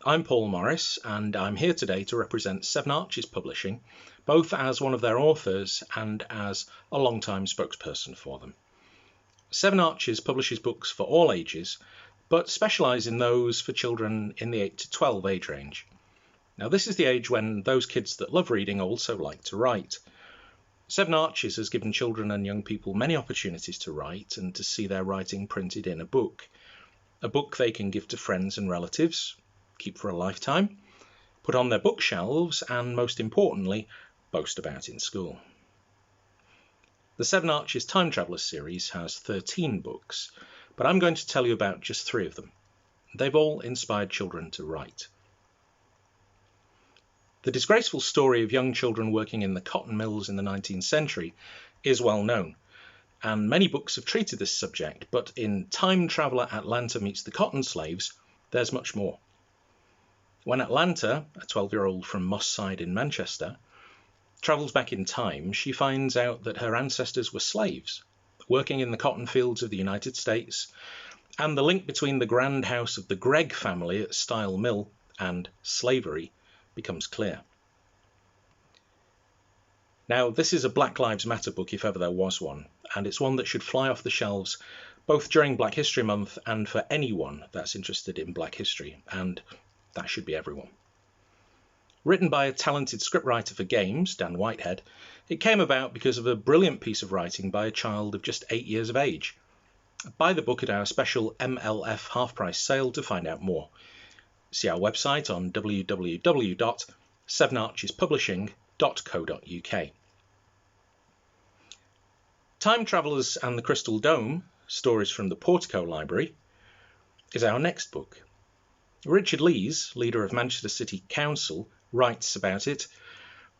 I'm Paul Morris, and I'm here today to represent Seven Arches Publishing, both as one of their authors and as a long-time spokesperson for them. Seven Arches publishes books for all ages, but specialise in those for children in the 8 to 12 age range. Now, this is the age when those kids that love reading also like to write. Seven Arches has given children and young people many opportunities to write and to see their writing printed in a book they can give to friends and relatives, keep for a lifetime, put on their bookshelves, and most importantly, boast about in school. The Seven Arches Time Traveller series has 13 books, but I'm going to tell you about just 3 of them. They've all inspired children to write. The disgraceful story of young children working in the cotton mills in the 19th century is well known, and many books have treated this subject, but in Time Traveller Atlanta Meets the Cotton Slaves, there's much more. When Atlanta, a 12-year-old from Moss Side in Manchester, travels back in time, she finds out that her ancestors were slaves, working in the cotton fields of the United States, and the link between the grand house of the Gregg family at Stile Mill and slavery becomes clear. Now, this is a Black Lives Matter book if ever there was one, and it's one that should fly off the shelves both during Black History Month and for anyone that's interested in Black history, and that should be everyone. Written by a talented scriptwriter for games, Dan Whitehead, it came about because of a brilliant piece of writing by a child of just 8 years of age. Buy the book at our special MLF half-price sale to find out more. See our website on www.sevenarchespublishing.co.uk. Time Travellers and the Crystal Dome, Stories from the Portico Library, is our next book. Richard Lees, leader of Manchester City Council, writes about it.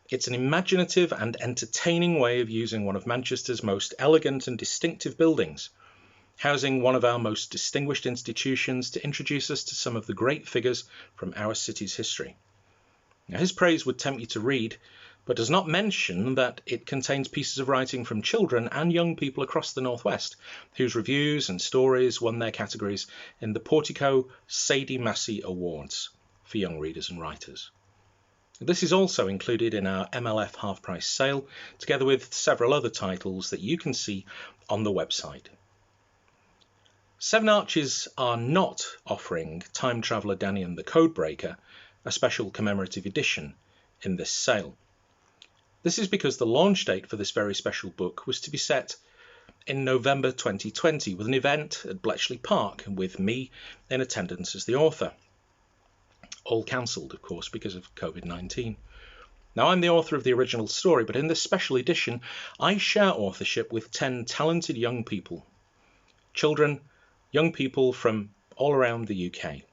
It's an imaginative and entertaining way of using one of Manchester's most elegant and distinctive buildings, housing one of our most distinguished institutions, to introduce us to some of the great figures from our city's history. Now, his praise would tempt you to read, but does not mention that it contains pieces of writing from children and young people across the Northwest, whose reviews and stories won their categories in the Portico Sadie Massey Awards for young readers and writers. This is also included in our MLF half-price sale, together with several other titles that you can see on the website. Seven Arches are not offering Time Traveller Danny and the Codebreaker, a special commemorative edition, in this sale. This is because the launch date for this very special book was to be set in November 2020 with an event at Bletchley Park with me in attendance as the author. All cancelled, of course, because of COVID-19. Now, I'm the author of the original story, but in this special edition, I share authorship with 10 talented young people. Children, young people from all around the UK.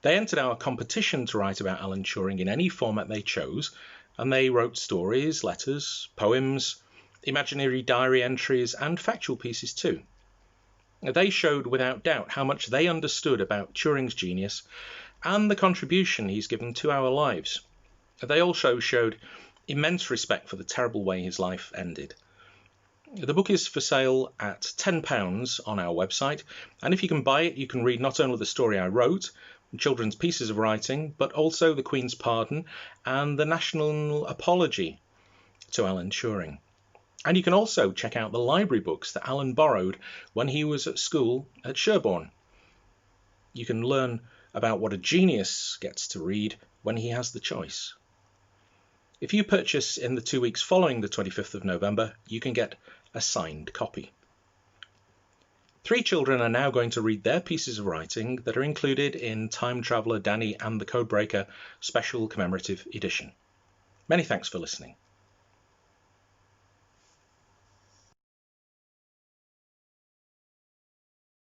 They entered our competition to write about Alan Turing in any format they chose, and they wrote stories, letters, poems, imaginary diary entries, and factual pieces too. They showed without doubt how much they understood about Turing's genius and the contribution he's given to our lives. They also showed immense respect for the terrible way his life ended. The book is for sale at £10 on our website, and if you can buy it, you can read not only the story I wrote, children's pieces of writing, but also the Queen's Pardon and the National Apology to Alan Turing. And you can also check out the library books that Alan borrowed when he was at school at Sherborne. You can learn about what a genius gets to read when he has the choice. If you purchase in the 2 weeks following the 25th of November, you can get a signed copy. 3 children are now going to read their pieces of writing that are included in Time Traveller Danny and the Codebreaker special commemorative edition. Many thanks for listening.